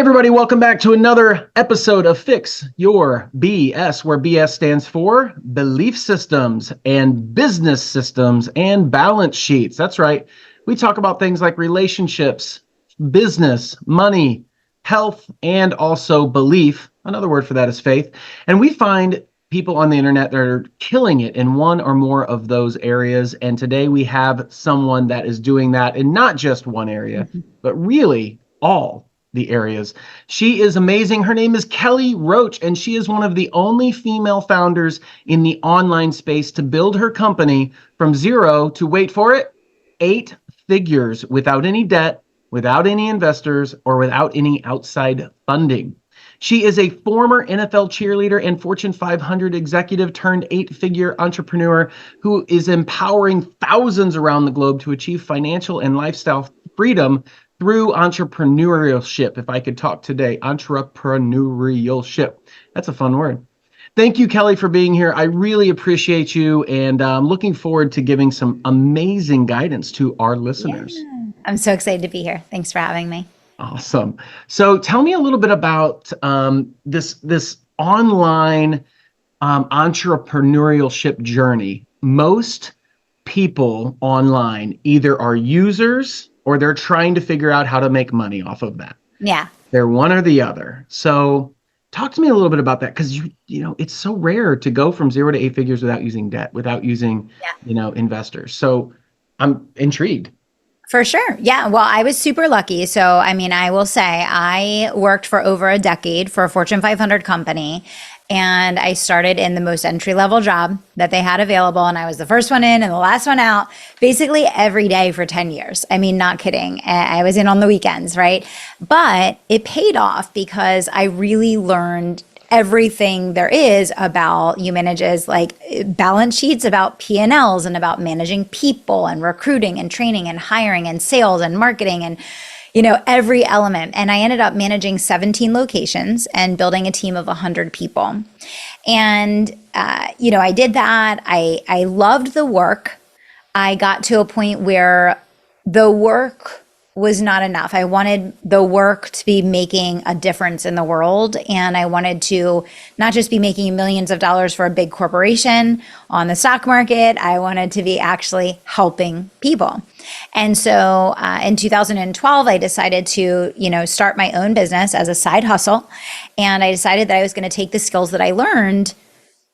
everybody, welcome back to another episode of Fix Your BS, where BS stands for belief systems and business systems and balance sheets. That's right. We talk about things like relationships, business, money, health, and also belief. Another word for that is faith. And we find people on the internet that are killing it in one or more of those areas. And today we have someone that is doing that in not just one area, but really all the areas. She is amazing. Her name is Kelly Roach, and she is one of the only female founders in the online space to build her company from zero to, wait for it, 8 figures without any debt, without any investors, or without any outside funding. She is a former NFL cheerleader and Fortune 500 executive turned 8-figure entrepreneur who is empowering thousands around the globe to achieve financial and lifestyle freedom through entrepreneurship. If I could talk today, entrepreneurship. That's a fun word. Thank you, Kelly, for being here. I really appreciate you, and I'm looking forward to giving some amazing guidance to our listeners. Yeah. I'm so excited to be here. Thanks for having me. Awesome. So tell me a little bit about this online entrepreneurship journey. Most people online either are users or they're trying to figure out how to make money off of that. Yeah. They're one or the other. So talk to me a little bit about that, because you know it's so rare to go from 0 to 8 figures without using debt, without using investors. So I'm intrigued. For sure. Yeah. Well, I was super lucky. So, I mean, I will say I worked for over a decade for a Fortune 500 company, and I started in the most entry-level job that they had available. And I was the first one in and the last one out, basically every day for 10 years. I mean, not kidding. I was in on the weekends, right? But it paid off because I really learned everything there is about, you manages like balance sheets, about P&Ls, and about managing people and recruiting and training and hiring and sales and marketing and, you know, every element. And I ended up managing 17 locations and building a team of 100 people. And, I did that. I loved the work. I got to a point where the work was not enough. I wanted the work to be making a difference in the world. And I wanted to not just be making millions of dollars for a big corporation on the stock market. I wanted to be actually helping people. And so in 2012, I decided to, start my own business as a side hustle. And I decided that I was going to take the skills that I learned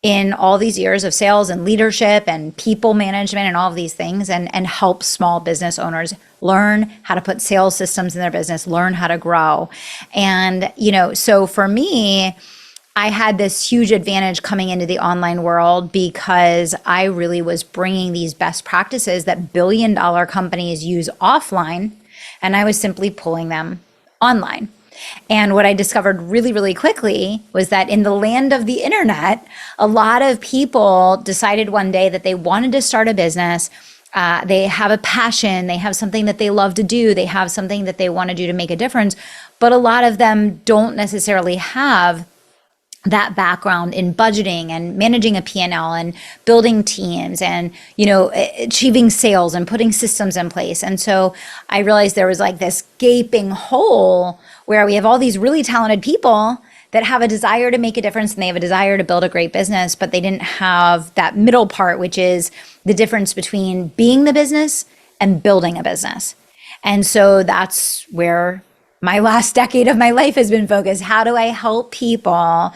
in all these years of sales and leadership and people management and all of these things, and help small business owners learn how to put sales systems in their business, learn how to grow. And, so for me, I had this huge advantage coming into the online world because I really was bringing these best practices that billion-dollar companies use offline, and I was simply pulling them online. And what I discovered really, really quickly was that in the land of the internet, a lot of people decided one day that they wanted to start a business. They have a passion, they have something that they love to do, they have something that they want to do to make a difference. But a lot of them don't necessarily have that background in budgeting and managing a P&L and building teams and, achieving sales and putting systems in place. And so I realized there was like this gaping hole where we have all these really talented people that have a desire to make a difference and they have a desire to build a great business, but they didn't have that middle part, which is the difference between being the business and building a business. And so that's where my last decade of my life has been focused. How do I help people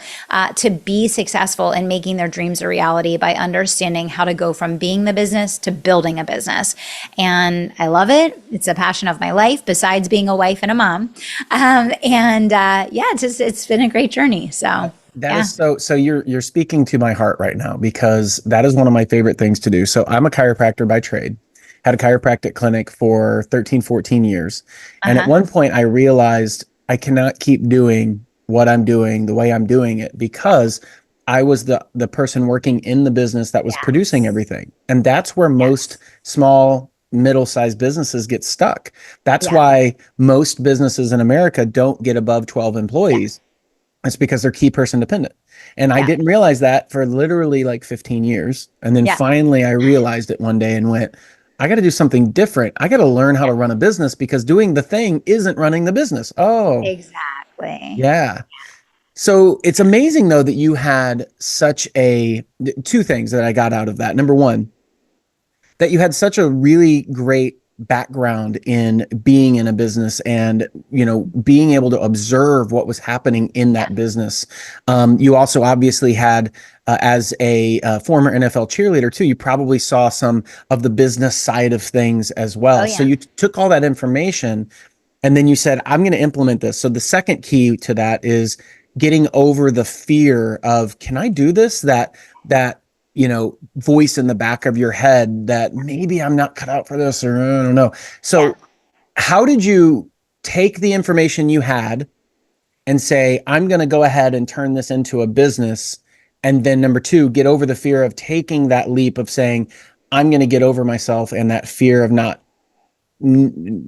to be successful in making their dreams a reality by understanding how to go from being the business to building a business? And I love it. It's a passion of my life besides being a wife and a mom. It's been a great journey. So that is so you're speaking to my heart right now, because that is one of my favorite things to do. So I'm a chiropractor by trade. Had a chiropractic clinic for 13, 14 years. And at one point I realized I cannot keep doing what I'm doing the way I'm doing it, because I was the person working in the business that was producing everything. And that's where most small, middle-sized businesses get stuck. That's why most businesses in America don't get above 12 employees. It's because they're key person dependent. And I didn't realize that for literally like 15 years. And then finally I realized it one day and went, I got to do something different. I got to learn how to run a business, because doing the thing isn't running the business. Oh, exactly. Yeah. So it's amazing though that you had such two things that I got out of that. Number one, that you had such a really great background in being in a business and being able to observe what was happening in that business. You also obviously had as a former NFL cheerleader too, you probably saw some of the business side of things as well. Oh, So yeah. you took all that information and then you said, I'm going to implement this. So the second key to that is getting over the fear of, can I do this? That voice in the back of your head that maybe I'm not cut out for this, or I don't know. So how did you take the information you had and say, I'm going to go ahead and turn this into a business? And then number two, get over the fear of taking that leap of saying, I'm going to get over myself and that fear of not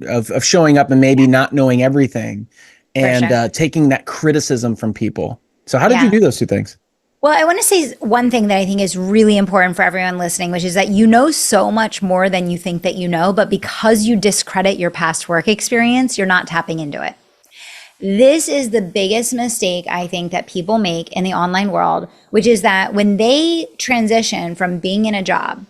of showing up and maybe not knowing everything For and sure. taking that criticism from people. So how did you Yeah. do those two things? Well, I want to say one thing that I think is really important for everyone listening, which is that you know so much more than you think that you know, but because you discredit your past work experience, you're not tapping into it. This is the biggest mistake I think that people make in the online world, which is that when they transition from being in a job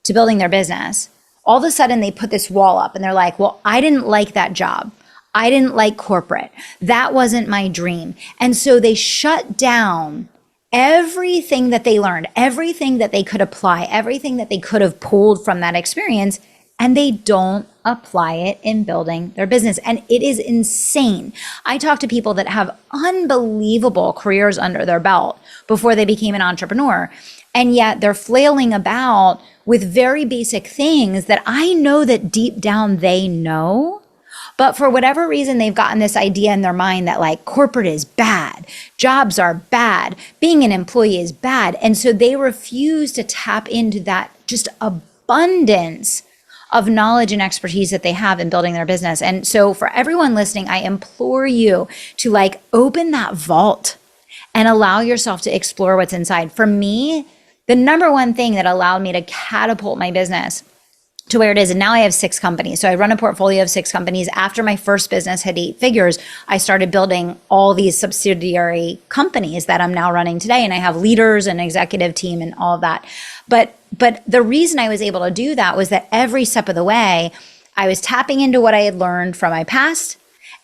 to building their business, all of a sudden they put this wall up and they're like, well, I didn't like that job. I didn't like corporate. That wasn't my dream. And so they shut down everything that they learned, everything that they could apply, everything that they could have pulled from that experience, and they don't apply it in building their business. And it is insane. I talk to people that have unbelievable careers under their belt before they became an entrepreneur, and yet they're flailing about with very basic things that I know that deep down they know. But for whatever reason, they've gotten this idea in their mind that like corporate is bad, jobs are bad, being an employee is bad. And so they refuse to tap into that just abundance of knowledge and expertise that they have in building their business. And so for everyone listening, I implore you to like open that vault and allow yourself to explore what's inside. For me, the number one thing that allowed me to catapult my business to where it is. And now I have 6 companies. So I run a portfolio of 6 companies. After my first business hit 8 figures, I started building all these subsidiary companies that I'm now running today. And I have leaders and executive team and all of that. But the reason I was able to do that was that every step of the way, I was tapping into what I had learned from my past.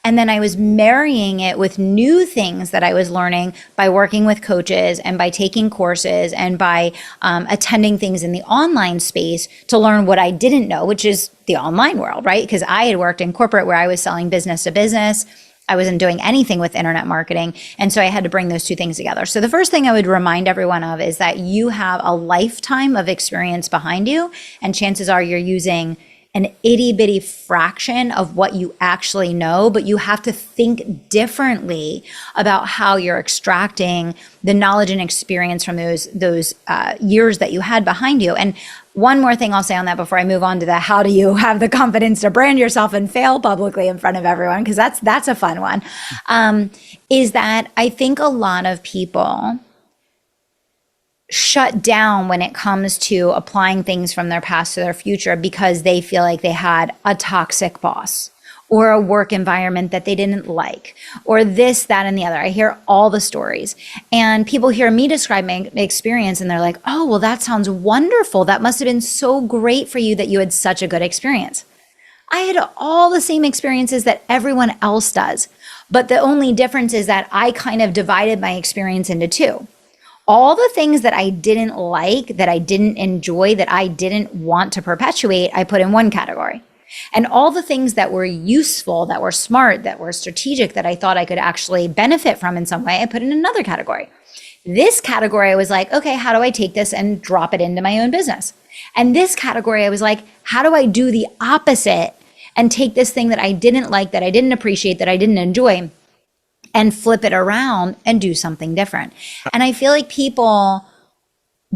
And then I was marrying it with new things that I was learning by working with coaches and by taking courses and by attending things in the online space to learn what I didn't know, which is the online world, right? Because I had worked in corporate where I was selling business to business. I wasn't doing anything with internet marketing. And so I had to bring those two things together. So the first thing I would remind everyone of is that you have a lifetime of experience behind you. And chances are you're using an itty bitty fraction of what you actually know, but you have to think differently about how you're extracting the knowledge and experience from those years that you had behind you. And one more thing I'll say on that before I move on to the how do you have the confidence to brand yourself and fail publicly in front of everyone, because that's a fun one, is that I think a lot of people shut down when it comes to applying things from their past to their future because they feel like they had a toxic boss or a work environment that they didn't like or this, that, and the other. I hear all the stories and people hear me describe my experience and they're like, oh, well, that sounds wonderful. That must have been so great for you that you had such a good experience. I had all the same experiences that everyone else does. But the only difference is that I kind of divided my experience into 2. All the things that I didn't like, that I didn't enjoy, that I didn't want to perpetuate, I put in one category. And all the things that were useful, that were smart, that were strategic, that I thought I could actually benefit from in some way, I put in another category. This category, I was like, okay, how do I take this and drop it into my own business? And this category, I was like, how do I do the opposite and take this thing that I didn't like, that I didn't appreciate, that I didn't enjoy, and flip it around and do something different. And I feel like people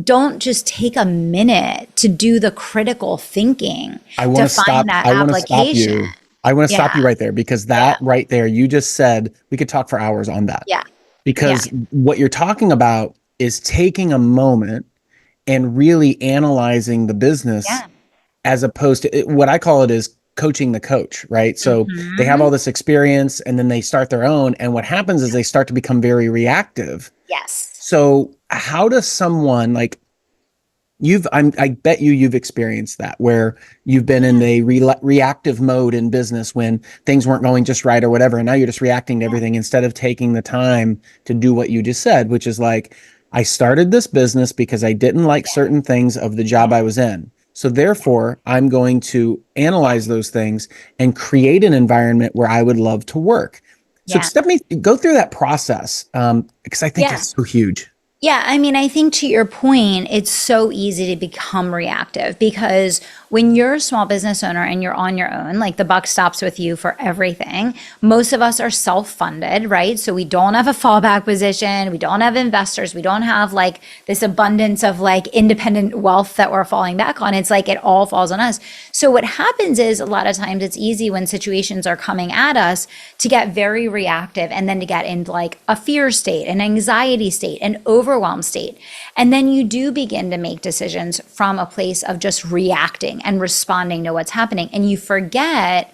don't just take a minute to do the critical thinking to find that application. I want to stop you right there because that right there, you just said we could talk for hours on that. Yeah. Because what you're talking about is taking a moment and really analyzing the business as opposed to what I call it is coaching the coach, right? So they have Mhm. all this experience and then they start their own. And what happens is they start to become very reactive. Yes. So how does someone like I bet you've experienced that where you've been in the reactive mode in business when things weren't going just right or whatever. And now you're just reacting to everything instead of taking the time to do what you just said, which is like, I started this business because I didn't like certain things of the job I was in. So therefore, I'm going to analyze those things and create an environment where I would love to work. So Yeah. step me go through that process because I think Yeah. that's so huge. Yeah, I mean, I think to your point, it's so easy to become reactive because when you're a small business owner and you're on your own, like the buck stops with you for everything. Most of us are self-funded, right? So we don't have a fallback position, we don't have investors, we don't have like this abundance of like independent wealth that we're falling back on. It's like it all falls on us. So what happens is a lot of times it's easy when situations are coming at us to get very reactive and then to get into like a fear state, an anxiety state, an overwhelm state. And then you do begin to make decisions from a place of just reacting and responding to what's happening. And you forget,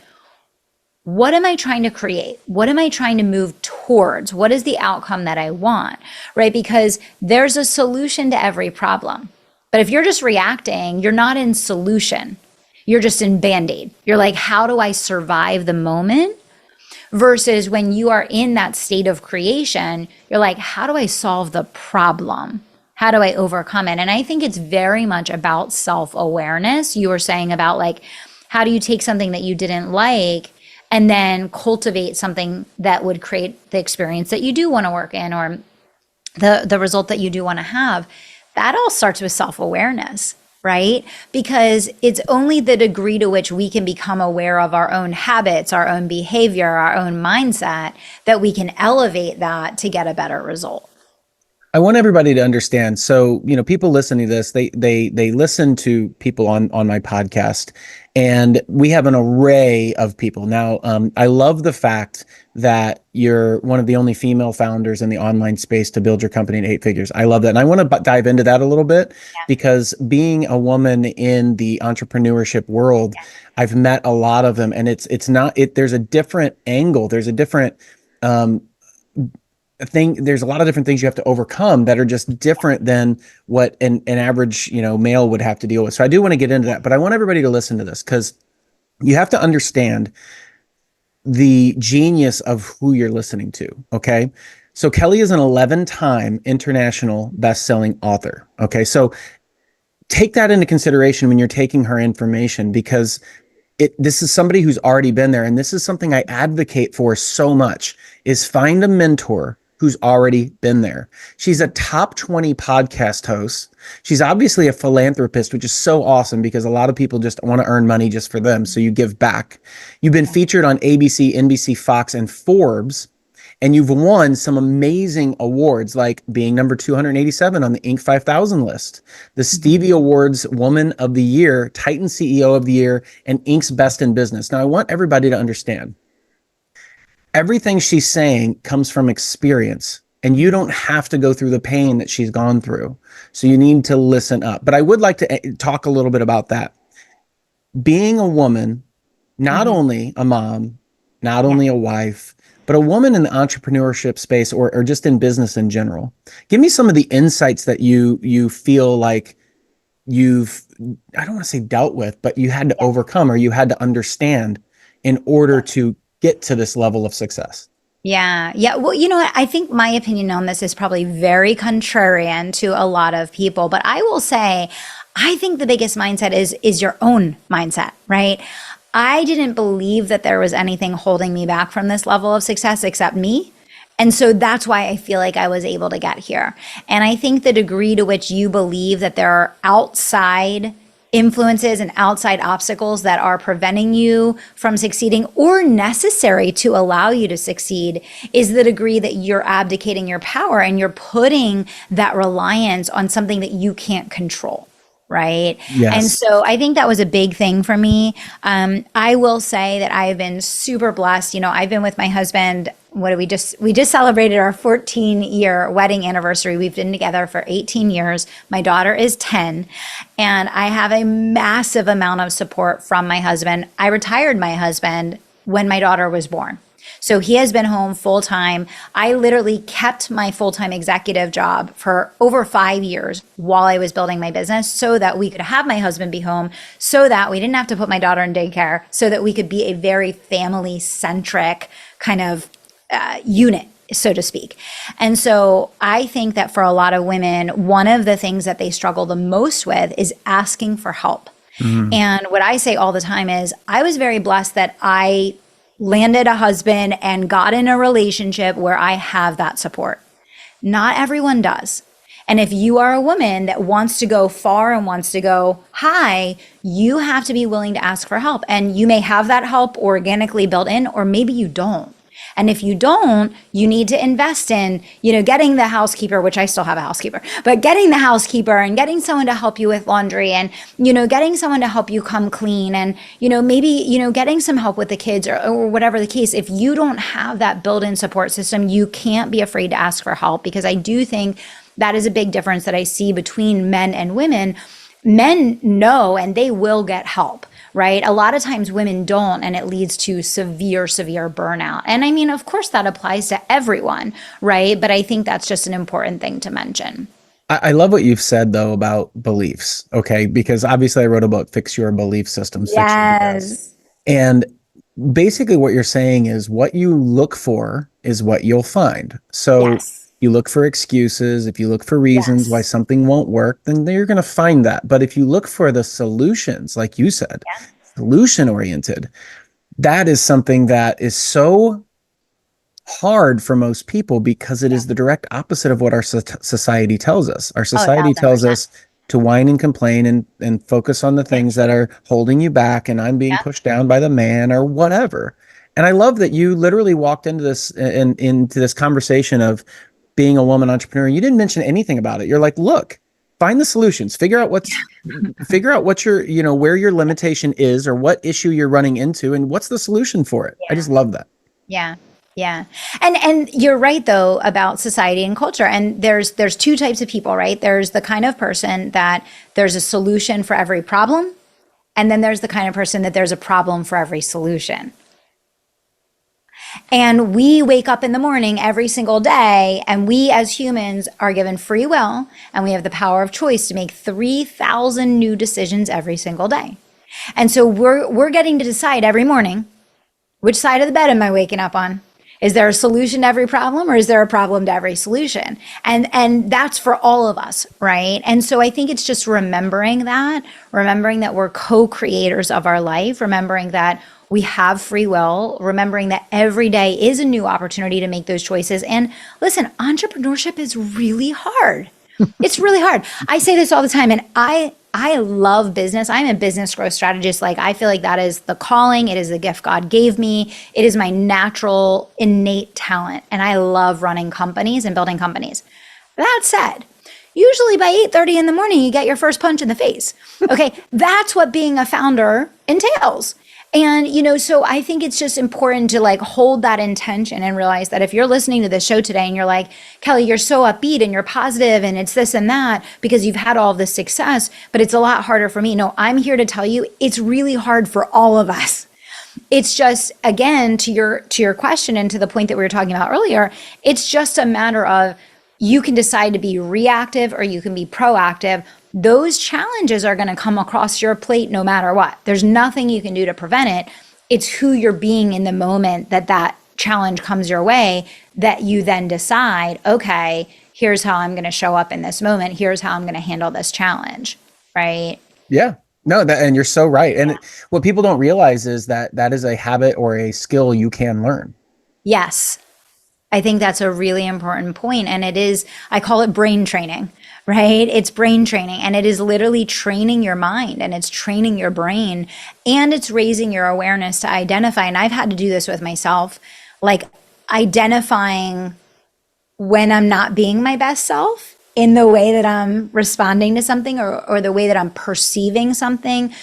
what am I trying to create? What am I trying to move towards? What is the outcome that I want? Right? Because there's a solution to every problem. But if you're just reacting, you're not in solution. You're just in band-aid. You're like, how do I survive the moment? Versus when you are in that state of creation, you're like, how do I solve the problem? How do I overcome it? And I think it's very much about self-awareness. You were saying about like, how do you take something that you didn't like and then cultivate something that would create the experience that you do want to work in or the result that you do want to have? That all starts with self-awareness, right? Because it's only the degree to which we can become aware of our own habits, our own behavior, our own mindset, that we can elevate that to get a better result. I want everybody to understand. So, people listening to this, they listen to people on my podcast, and we have an array of people. Now, I love the fact that you're one of the only female founders in the online space to build your company in 8 figures. I love that. And I want to dive into that a little bit because being a woman in the entrepreneurship world, I've met a lot of them, and there's a different angle. There's a different, there's a lot of different things you have to overcome that are just different than what an average male would have to deal with. So I do want to get into that, but I want everybody to listen to this because you have to understand the genius of who you're listening to. Okay, so Kelly is an 11-time international best-selling author. Okay, so take that into consideration when you're taking her information, because this is somebody who's already been there, and this is something I advocate for so much, is find a mentor who's already been there. She's a top 20 podcast host. She's obviously a philanthropist, which is so awesome because a lot of people just want to earn money just for them. So you give back. You've been featured on ABC, NBC, Fox, and Forbes, and you've won some amazing awards, like being number 287 on the Inc. 5000 list, the Stevie Awards Woman of the Year, Titan CEO of the Year, and Inc.'s Best in Business. Now, I want everybody to understand, everything she's saying comes from experience, and you don't have to go through the pain that she's gone through. So you need to listen up. But I would like to talk a little bit about that. Being a woman, not only a mom, not only a wife, but a woman in the entrepreneurship space or just in business in general. Give me some of the insights that you feel like you've, I don't want to say dealt with, but you had to overcome or you had to understand in order to get to this level of success. Yeah. Yeah. Well, you know what? I think my opinion on this is probably very contrarian to a lot of people, but I will say, I think the biggest mindset is your own mindset, right? I didn't believe that there was anything holding me back from this level of success except me. And so that's why I feel like I was able to get here. And I think the degree to which you believe that there are outside influences and outside obstacles that are preventing you from succeeding or necessary to allow you to succeed is the degree that you're abdicating your power and you're putting that reliance on something that you can't control. Right. Yes. And so I think that was a big thing for me. I will say that I have been super blessed. You know, I've been with my husband we just celebrated our 14-year wedding anniversary. We've been together for 18 years. My daughter is 10, and I have a massive amount of support from my husband. I retired my husband when my daughter was born. So he has been home full time. I literally kept my full-time executive job for over 5 years while I was building my business so that we could have my husband be home, so that we didn't have to put my daughter in daycare, so that we could be a very family-centric kind of unit, so to speak. And so I think that for a lot of women, one of the things that they struggle the most with is asking for help. And what I say all the time is I was very blessed that I landed a husband and got in a relationship where I have that support. Not everyone does. And if you are a woman that wants to go far and wants to go high, you have to be willing to ask for help. And you may have that help organically built in, or maybe you don't. And if you don't, you need to invest in, getting the housekeeper, which I still have a housekeeper, but getting the housekeeper and getting someone to help you with laundry and, getting someone to help you come clean and, maybe, getting some help with the kids or whatever the case. If you don't have that built-in support system, you can't be afraid to ask for help, because I do think that is a big difference that I see between men and women. Men know and they will get help. Right? A lot of times women don't, and it leads to severe burnout. And I mean, of course that applies to everyone, right? But I think that's just an important thing to mention. I love what you've said though about beliefs. Okay. Because obviously I wrote about fix your belief systems. Yes. And basically what you're saying is what you look for is what you'll find. So yes. You look for excuses. If you look for reasons why something won't work, then you're going to find that. But if you look for the solutions, like you said, solution oriented, that is something that is so hard for most people, because it is the direct opposite of what our society tells us. Our society tells us to whine and complain and focus on the things that are holding you back, and I'm being pushed down by the man or whatever. And I love that you literally walked into this into this conversation of being a woman entrepreneur. You didn't mention anything about it. You're like, look, find the solutions, figure out what your, where your limitation is or what issue you're running into and what's the solution for it. I just love that. Yeah. Yeah. And you're right though about society and culture. And there's two types of people, right? There's the kind of person that there's a solution for every problem. And then there's the kind of person that there's a problem for every solution. And we wake up in the morning every single day, and we as humans are given free will, and we have the power of choice to make 3,000 new decisions every single day. And so we're getting to decide every morning, which side of the bed am I waking up on? Is there a solution to every problem, or is there a problem to every solution? And that's for all of us, right? And so I think it's just remembering that we're co-creators of our life, remembering that we have free will, remembering that every day is a new opportunity to make those choices. And listen, entrepreneurship is really hard. It's really hard. I say this all the time, and I love business. I'm a business growth strategist. Like, I feel like that is the calling. It is the gift God gave me. It is my natural, innate talent. And I love running companies and building companies. That said, usually by 8:30 in the morning, you get your first punch in the face. Okay, that's what being a founder entails. And, so I think it's just important to hold that intention and realize that if you're listening to this show today and you're like, Kelly, you're so upbeat and you're positive and it's this and that because you've had all of this success, but it's a lot harder for me. No, I'm here to tell you it's really hard for all of us. It's just, again, to your question and to the point that we were talking about earlier, it's just a matter of you can decide to be reactive or you can be proactive. Those challenges are going to come across your plate no matter what. There's nothing you can do to prevent it. It's who you're being in the moment that challenge comes your way, that you then decide, okay, here's how I'm going to show up in this moment. Here's how I'm going to handle this challenge, right? Yeah. No, and you're so right. And what people don't realize is that is a habit or a skill you can learn. Yes. I think that's a really important point. And it is, I call it brain training, right? It's brain training, and it is literally training your mind, and it's training your brain, and it's raising your awareness to identify. And I've had to do this with myself, identifying when I'm not being my best self in the way that I'm responding to something or the way that I'm perceiving something,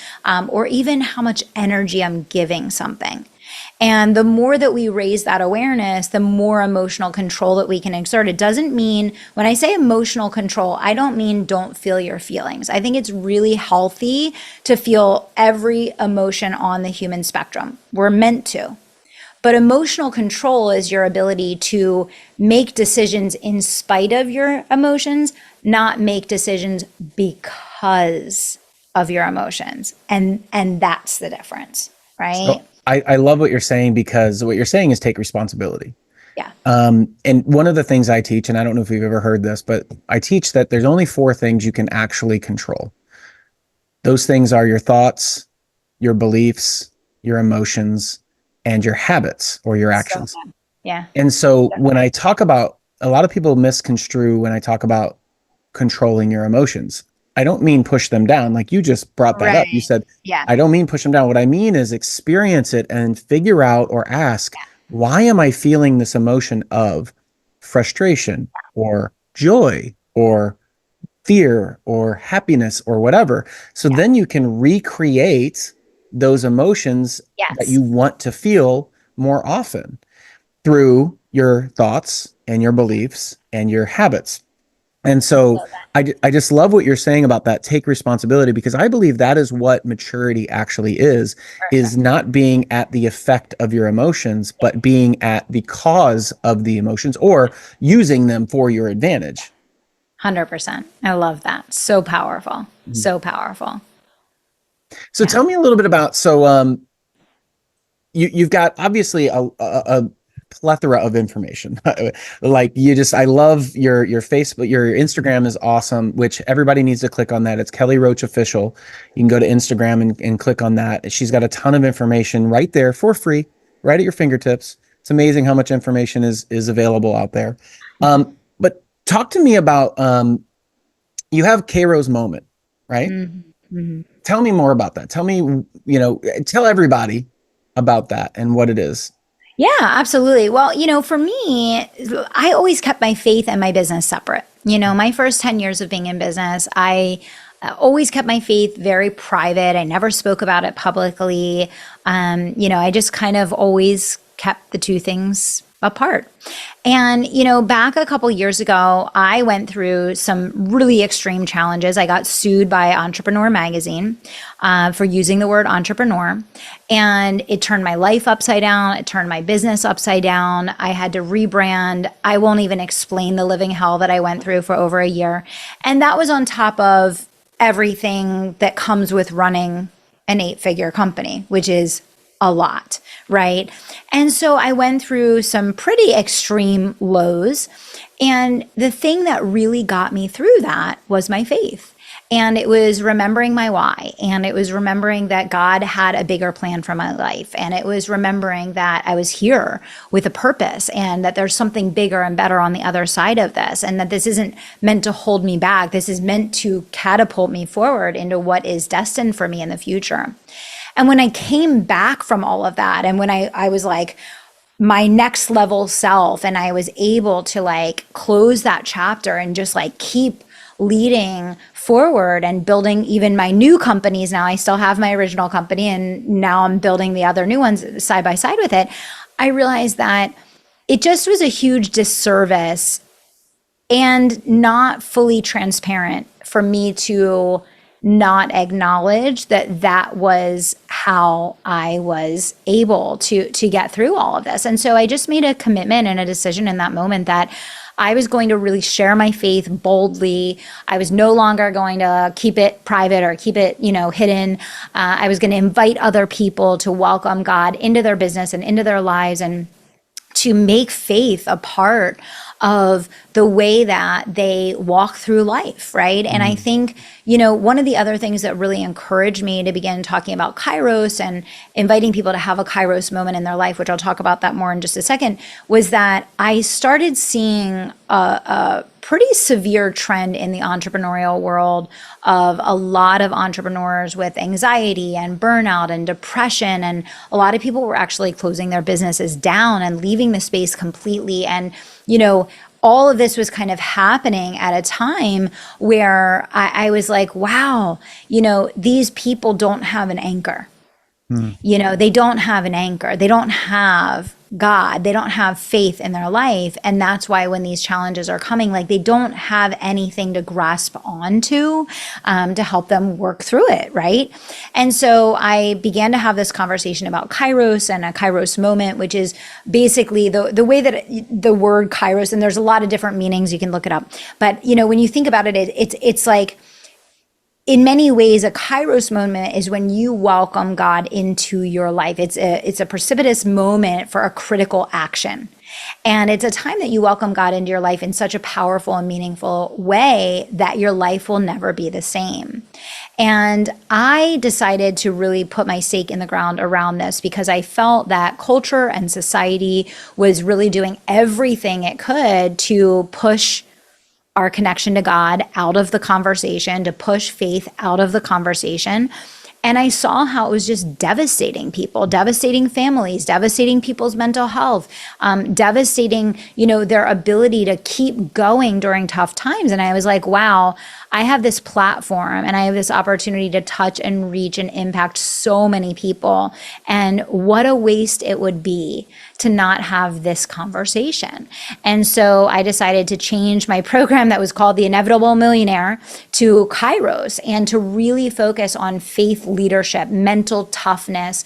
or even how much energy I'm giving something. And the more that we raise that awareness, the more emotional control that we can exert. It doesn't mean, when I say emotional control, I don't mean don't feel your feelings. I think it's really healthy to feel every emotion on the human spectrum. We're meant to. But emotional control is your ability to make decisions in spite of your emotions, not make decisions because of your emotions. And that's the difference, right? So I love what you're saying, because what you're saying is take responsibility. Yeah. And one of the things I teach, and I don't know if you've ever heard this, but I teach that there's only 4 things you can actually control. Those things are your thoughts, your beliefs, your emotions, and your habits or your actions. So, yeah. And so when I talk about, a lot of people misconstrue when I talk about controlling your emotions. I don't mean push them down. Like you just brought that up. You said, Yeah. I don't mean push them down. What I mean is experience it and figure out or ask, why am I feeling this emotion of frustration or joy or fear or happiness or whatever? So then you can recreate those emotions that you want to feel more often through your thoughts and your beliefs and your habits. And so I just love what you're saying about that. Take responsibility, because I believe that is what maturity actually is not being at the effect of your emotions, but being at the cause of the emotions or using them for your advantage. 100%. I love that. So powerful. So powerful. So tell me a little bit about, you've got obviously a plethora of information. Like I love your Facebook, your Instagram is awesome, which everybody needs to click on that. It's Kelly Roach Official. You can go to Instagram and click on that. She's got a ton of information right there for free, right at your fingertips. It's amazing how much information is available out there. But talk to me about, you have Cairo's moment, right? Mm-hmm. Tell me more about that. Tell me, tell everybody about that and what it is. Yeah, absolutely. Well, for me, I always kept my faith and my business separate. My first 10 years of being in business, I always kept my faith very private. I never spoke about it publicly. I just kind of always kept the two things apart. And, back a couple years ago, I went through some really extreme challenges. I got sued by Entrepreneur magazine for using the word entrepreneur. And it turned my life upside down. It turned my business upside down. I had to rebrand. I won't even explain the living hell that I went through for over a year. And that was on top of everything that comes with running an 8-figure company, which is a lot, right? And so I went through some pretty extreme lows. And the thing that really got me through that was my faith. And it was remembering my why. And it was remembering that God had a bigger plan for my life. And it was remembering that I was here with a purpose and that there's something bigger and better on the other side of this. And that this isn't meant to hold me back. This is meant to catapult me forward into what is destined for me in the future. And when I came back from all of that, and when I was like my next level self, and I was able to close that chapter and just keep leading forward and building even my new companies. Now I still have my original company, and now I'm building the other new ones side by side with it. I realized that it just was a huge disservice and not fully transparent for me to not acknowledge that that was how I was able to get through all of this. And so I just made a commitment and a decision in that moment that I was going to really share my faith boldly. I was no longer going to keep it private or keep it, hidden. I was going to invite other people to welcome God into their business and into their lives, and to make faith a part of the way that they walk through life, right? And I think, one of the other things that really encouraged me to begin talking about Kairos and inviting people to have a Kairos moment in their life, which I'll talk about that more in just a second, was that I started seeing a pretty severe trend in the entrepreneurial world of a lot of entrepreneurs with anxiety and burnout and depression. And a lot of people were actually closing their businesses down and leaving the space completely. And, all of this was kind of happening at a time where I was like, wow, these people don't have an anchor. Hmm. They don't have an anchor. They don't have God. They don't have faith in their life. And that's why when these challenges are coming, like they don't have anything to grasp onto to help them work through it. Right. And so I began to have this conversation about Kairos and a Kairos moment, which is basically the way that the word Kairos, and there's a lot of different meanings, you can look it up. But, when you think about it, it's like, in many ways, a Kairos moment is when you welcome God into your life. It's a precipitous moment for a critical action. And it's a time that you welcome God into your life in such a powerful and meaningful way that your life will never be the same. And I decided to really put my stake in the ground around this because I felt that culture and society was really doing everything it could to push our connection to God out of the conversation, to push faith out of the conversation. And I saw how it was just devastating people, devastating families, devastating people's mental health, devastating, their ability to keep going during tough times. And I was like, wow, I have this platform and I have this opportunity to touch and reach and impact so many people. And what a waste it would be to not have this conversation. And so I decided to change my program that was called The Inevitable Millionaire to Kairos, and to really focus on faith leadership, mental toughness.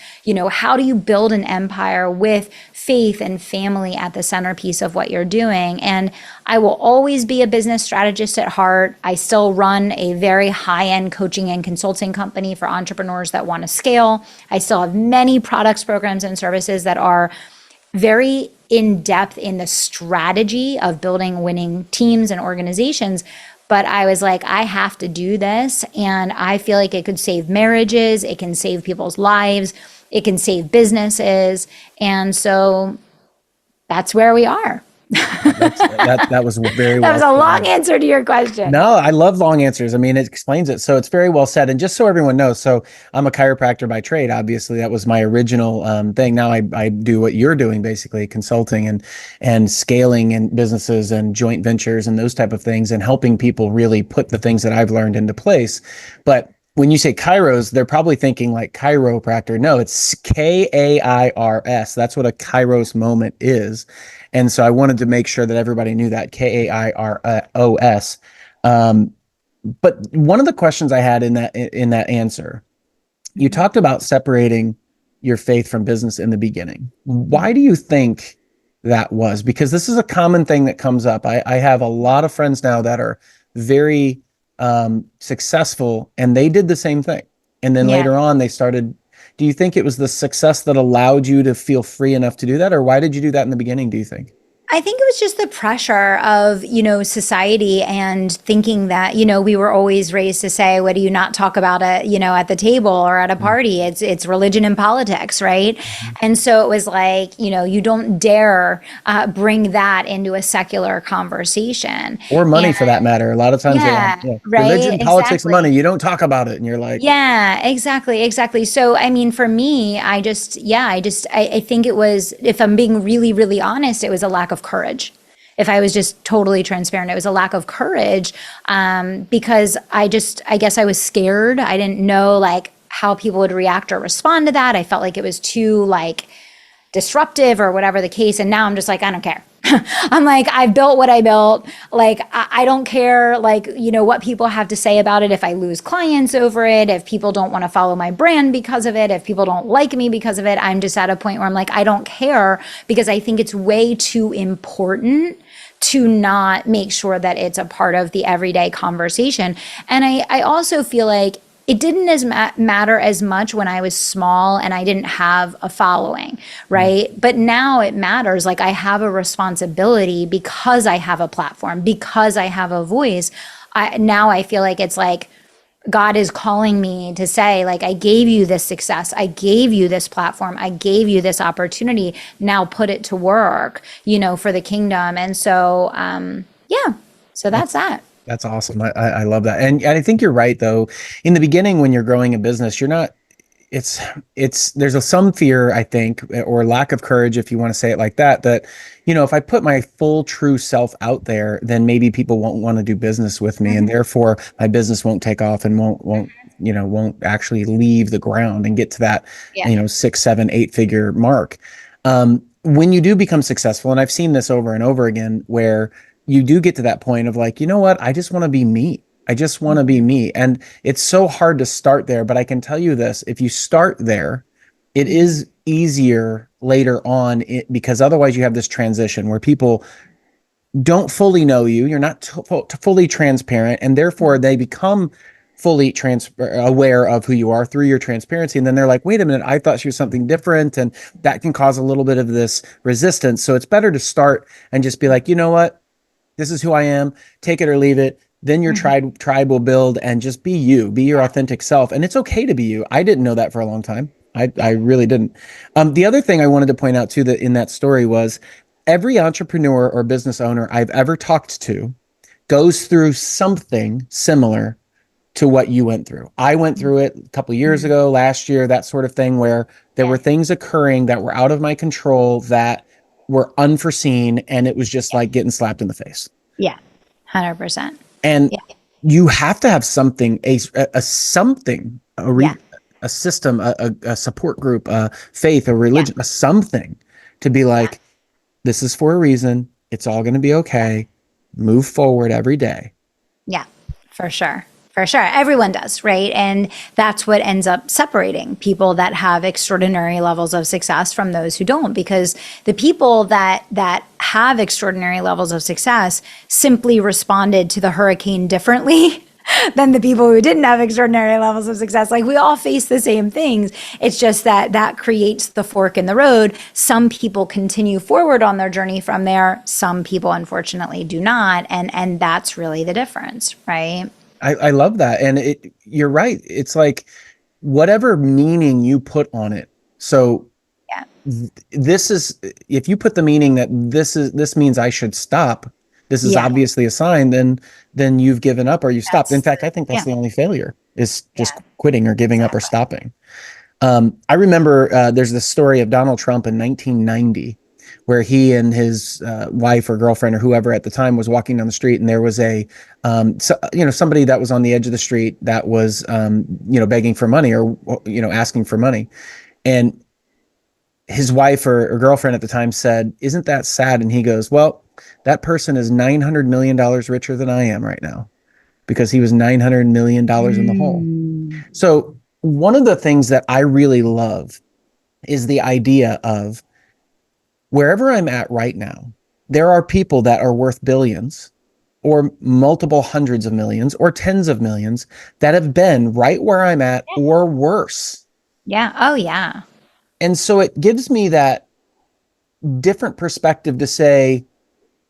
How do you build an empire with faith and family at the centerpiece of what you're doing? And I will always be a business strategist at heart. I still run a very high-end coaching and consulting company for entrepreneurs that want to scale. I still have many products, programs, and services that are very in depth in the strategy of building winning teams and organizations. But I was like, I have to do this. And I feel like it could save marriages. It can save people's lives. It can save businesses. And so that's where we are. That was very well That was a long answer to your question. No, I love long answers. I mean, it explains it. So it's very well said. And just so everyone knows, so I'm a chiropractor by trade. Obviously, that was my original thing. Now I do what you're doing, basically consulting and scaling in businesses and joint ventures and those type of things, and helping people really put the things that I've learned into place. But when you say Kairos, they're probably thinking like chiropractor. No, it's Kairs. That's what a Kairos moment is. And so I wanted to make sure that everybody knew that, Kairos. But one of the questions I had in that answer, you talked about separating your faith from business in the beginning. Why do you think that was? Because this is a common thing that comes up. I have a lot of friends now that are very successful, and they did the same thing. And then later on they started. Do you think it was the success that allowed you to feel free enough to do that? Or why did you do that in the beginning, do you think? I think it was just the pressure of, society, and thinking that, we were always raised to say, what do you not talk about at the table or at a party? It's religion and politics, right? And so it was like, you don't dare bring that into a secular conversation. Or money, for that matter. A lot of times, right? Religion, politics, and money, you don't talk about it. And you're like, yeah, exactly. So, I mean, for me, I think it was, if I'm being really, really honest, it was a lack of courage. If I was just totally transparent, it was a lack of courage, because I guess I was scared. I didn't know like how people would react or respond to that. I felt like it was too like disruptive or whatever the case. And now I'm just like, I don't care. I'm like, I've built what I built. Like, I don't care, like, what people have to say about it. If I lose clients over it, if people don't want to follow my brand because of it, if people don't like me because of it, I'm just at a point where I'm like, I don't care, because I think it's way too important to not make sure that it's a part of the everyday conversation. And I also feel like it didn't matter as much when I was small and I didn't have a following, right? But now it matters. Like, I have a responsibility because I have a platform, because I have a voice. Now I feel like it's like God is calling me to say, like, I gave you this success. I gave you this platform. I gave you this opportunity. Now put it to work, for the kingdom. And so, so that's that. That's awesome. I love that. And I think you're right, though. In the beginning, when you're growing a business, you're not, there's some fear, I think, or lack of courage, if you want to say it like that, if I put my full true self out there, then maybe people won't want to do business with me. And therefore my business won't take off and won't won't actually leave the ground and get to that, Yeah. 6, 7, 8 figure mark. When you do become successful, and I've seen this over and over again, where you do get to that point of like, you know what, I just want to be me. I just want to be Mhm. me. And it's so hard to start there, but I can tell you this, if you start there, it Mhm. is easier later on because otherwise you have this transition where people don't fully know you. You're not fully transparent, and therefore they become fully aware of who you are through your transparency. And then they're like, wait a minute, I thought she was something different. And that can cause a little bit of this resistance. So it's better to start and just be like, you know what? This is who I am. Take it or leave it. Then your Mhm. tribe will build, and just be you, be your Yeah. authentic self. And it's okay to be you. I didn't know that for a long time. I Yeah. really didn't. The other thing I wanted to point out too, that in that story was every entrepreneur or business owner I've ever talked to goes through something similar to what you went through. I went through it a couple of years Mhm. ago, last year, that sort of thing, where there Yeah. were things occurring that were out of my control, that were unforeseen, and it was just like getting slapped in the face. Yeah. 100%. And Yeah. you have to have something, a something, Yeah. a system, a support group, a faith, a Yeah. religion, a something to be Yeah. like, this is for a reason. It's all going to be okay. Move forward every day. Yeah, for sure. For sure. Everyone does, right? And that's what ends up separating people that have extraordinary levels of success from those who don't, because the people that have extraordinary levels of success simply responded to the hurricane differently than the people who didn't have extraordinary levels of success. Like, we all face the same things. It's just that that creates the fork in the road. Some people continue forward on their journey from there. Some people unfortunately do not. And that's really the difference, right? I love that. And you're right. It's like whatever meaning you put on it. So Yeah. this is, if you put the meaning that this means I should stop, this is Yeah. obviously a sign, then you've given up or you stopped. In That's fact, I think that's yeah. the only failure, is just Yeah. quitting or giving up or Exactly. stopping. I remember there's this story of Donald Trump in 1990, where he and his wife or girlfriend or whoever at the time was walking down the street, and there was somebody that was on the edge of the street that was begging for money, or asking for money, and his wife or girlfriend at the time said, "Isn't that sad?" And he goes, "Well, that person is $900 million richer than I am right now, because he was $900 million in the hole." Mm. So one of the things that I really love is the idea of wherever I'm at right now, there are people that are worth billions or multiple hundreds of millions or tens of millions that have been right where I'm at or worse. Yeah. Oh, yeah. And so it gives me that different perspective to say,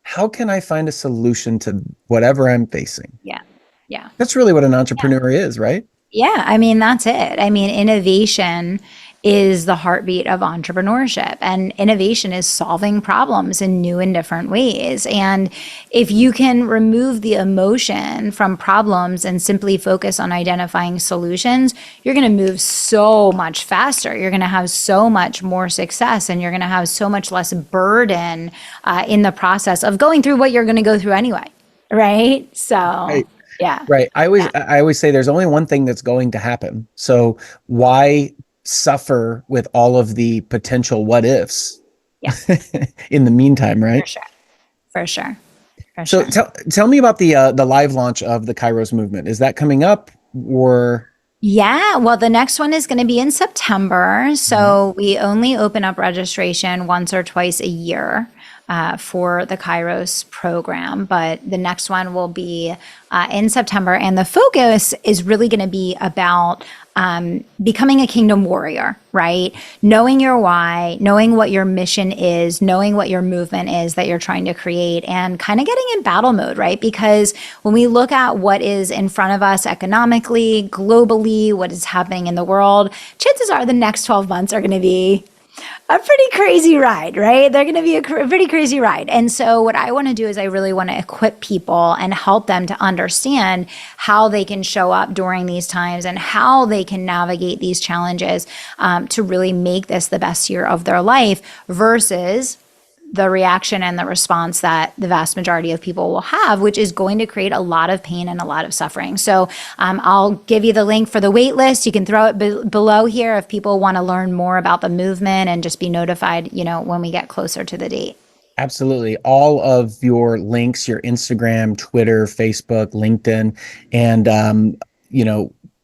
how can I find a solution to whatever I'm facing? Yeah. Yeah. That's really what an Yeah. entrepreneur is, right? Yeah, I mean, that's it. I mean, innovation is the heartbeat of entrepreneurship, and innovation is solving problems in new and different ways. And if you can remove the emotion from problems and simply focus on identifying solutions, you're going to move so much faster. You're going to have so much more success, and you're going to have so much less burden in the process of going through what you're going to go through anyway. Right? So, Right. yeah. Right. Yeah. I always say there's only one thing that's going to happen. So why suffer with all of the potential what ifs Yeah. in the meantime, For right? sure. For sure. For So sure. tell me about the live launch of the Kairos movement. Is that coming up, or? Yeah, well, the next one is going to be in September. Mhm. So we only open up registration once or twice a year for the Kairos program. But the next one will be in September. And the focus is really going to be about becoming a kingdom warrior, right? Knowing your why, knowing what your mission is, knowing what your movement is that you're trying to create, and kind of getting in battle mode, right? Because when we look at what is in front of us economically, globally, what is happening in the world, chances are the next 12 months are going to be a pretty crazy ride, right? They're going to be a pretty crazy ride. And so, what I want to do is, I really want to equip people and help them to understand how they can show up during these times and how they can navigate these challenges to really make this the best year of their life versus the reaction and the response that the vast majority of people will have, which is going to create a lot of pain and a lot of suffering. So I'll give you the link for the wait list. You can throw it below here if people want to learn more about the movement and just be notified, when we get closer to the date. Absolutely. All of your links, your Instagram, Twitter, Facebook, LinkedIn, and,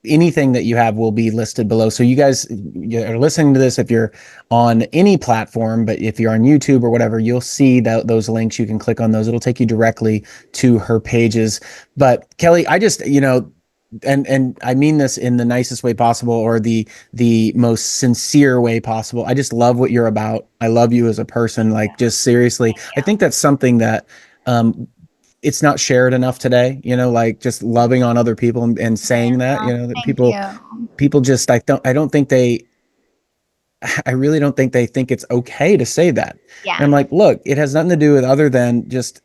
anything that you have will be listed below. So you guys are listening to this, if you're on any platform, but if you're on YouTube or whatever, you'll see those links. You can click on those. It'll take you directly to her pages. But Kelly, I just, and I mean this in the nicest way possible, or the most sincere way possible. I just love what you're about. I love you as a person. Like, just seriously, I think that's something that it's not shared enough today, like just loving on other people and saying that, that people just, I really don't think they think it's okay to say that. Yeah. And I'm like, look, it has nothing to do with other than just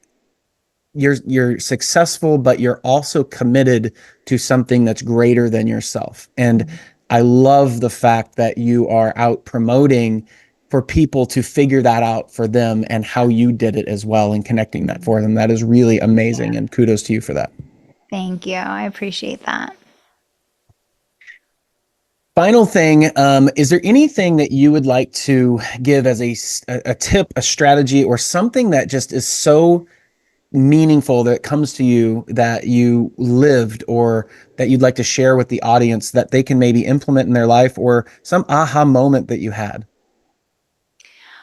you're successful, but you're also committed to something that's greater than yourself. And I love the fact that you are out promoting for people to figure that out for them, and how you did it as well, and connecting that for them. That is really amazing. And kudos to you for that. Thank you. I appreciate that. Final thing, is there anything that you would like to give as a tip, a strategy, or something that just is so meaningful that comes to you that you lived, or that you'd like to share with the audience that they can maybe implement in their life, or some aha moment that you had?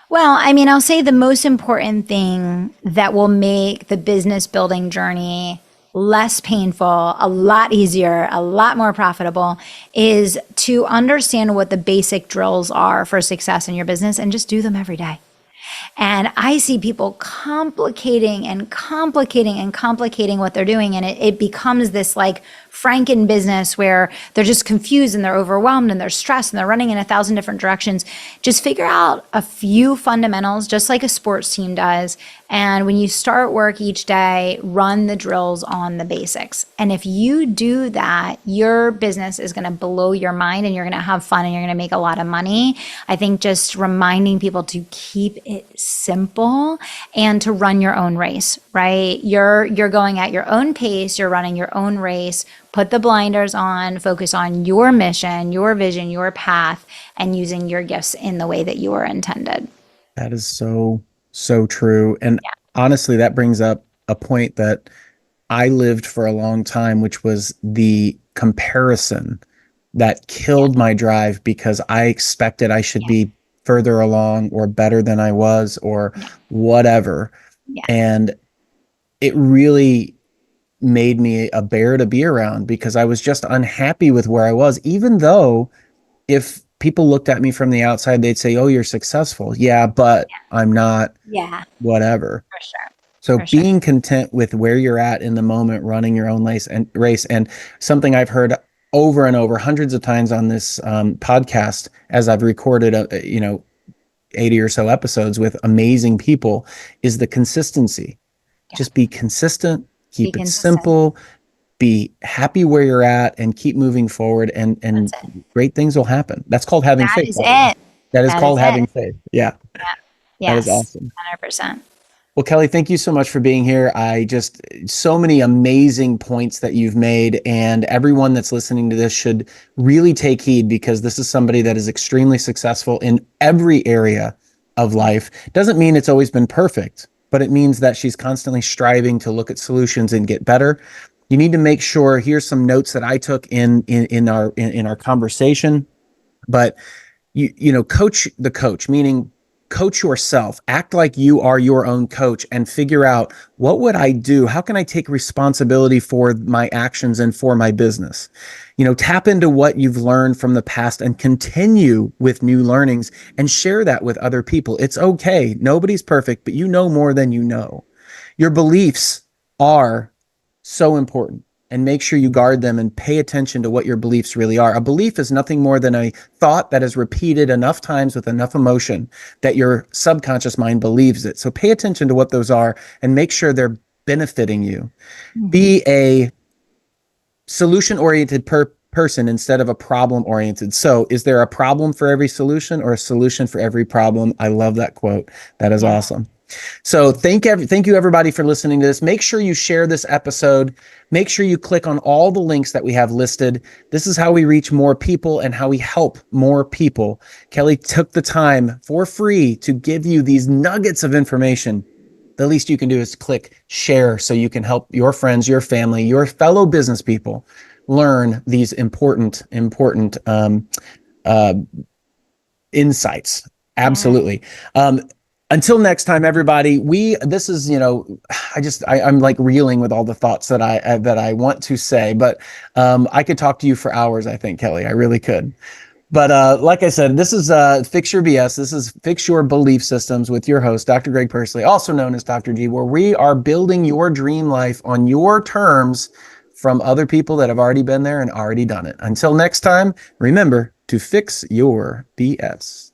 Well, I'll say the most important thing that will make the business building journey less painful, a lot easier, a lot more profitable, is to understand what the basic drills are for success in your business and just do them every day. And I see people complicating and complicating and complicating what they're doing. And it becomes this like Franken business where they're just confused and they're overwhelmed and they're stressed and they're running in 1,000 different directions. Just figure out a few fundamentals, just like a sports team does. And when you start work each day, run the drills on the basics. And if you do that, your business is going to blow your mind, and you're going to have fun, and you're going to make a lot of money. I think just reminding people to keep it simple and to run your own race, right? You're going at your own pace, you're running your own race. Put the blinders on, focus on your mission, your vision, your path, and using your gifts in the way that you were intended. That is so true. And honestly, that brings up a point that I lived for a long time, which was the comparison that killed my drive, because I expected I should be further along or better than I was, or whatever. And it really made me a bear to be around, because I was just unhappy with where I was, even though if people looked at me from the outside, they'd say, oh, you're successful. Yeah, but I'm not, whatever. For sure. So being content with where you're at in the moment, running your own race, and something I've heard over and over hundreds of times on this podcast, as I've recorded, 80 or so episodes with amazing people, is the consistency. Just be consistent, keep it simple, be happy where you're at, and keep moving forward, and great things will happen. That's called having faith. That is called having faith. Yeah. That is awesome. 100%. Well, Kelly, thank you so much for being here. So many amazing points that you've made, and everyone that's listening to this should really take heed, because this is somebody that is extremely successful in every area of life. Doesn't mean it's always been perfect, but it means that she's constantly striving to look at solutions and get better. You need to make sure, here's some notes that I took in our conversation, but coach the coach, meaning coach yourself, act like you are your own coach, and figure out, what would I do? How can I take responsibility for my actions and for my business? Tap into what you've learned from the past and continue with new learnings, and share that with other people. It's okay. Nobody's perfect, but you know more than you know. Your beliefs are so important, and make sure you guard them and pay attention to what your beliefs really are. A belief is nothing more than a thought that is repeated enough times with enough emotion that your subconscious mind believes it. So pay attention to what those are, and make sure they're benefiting you. Mm-hmm. Be a solution-oriented person instead of a problem-oriented. So is there a problem for every solution, or a solution for every problem? I love that quote. That is awesome. So thank you everybody for listening to this. Make sure you share this episode. Make sure you click on all the links that we have listed. This is how we reach more people and how we help more people. Kelly took the time for free to give you these nuggets of information. The least you can do is click share so you can help your friends, your family, your fellow business people learn these important insights. Absolutely. Until next time, everybody, this is, I'm like reeling with all the thoughts that I want to say, but I could talk to you for hours, I think, Kelly, I really could. But like I said, this is Fix Your BS. This is Fix Your Belief Systems with your host, Dr. Greg Persley, also known as Dr. G, where we are building your dream life on your terms from other people that have already been there and already done it. Until next time, remember to fix your BS.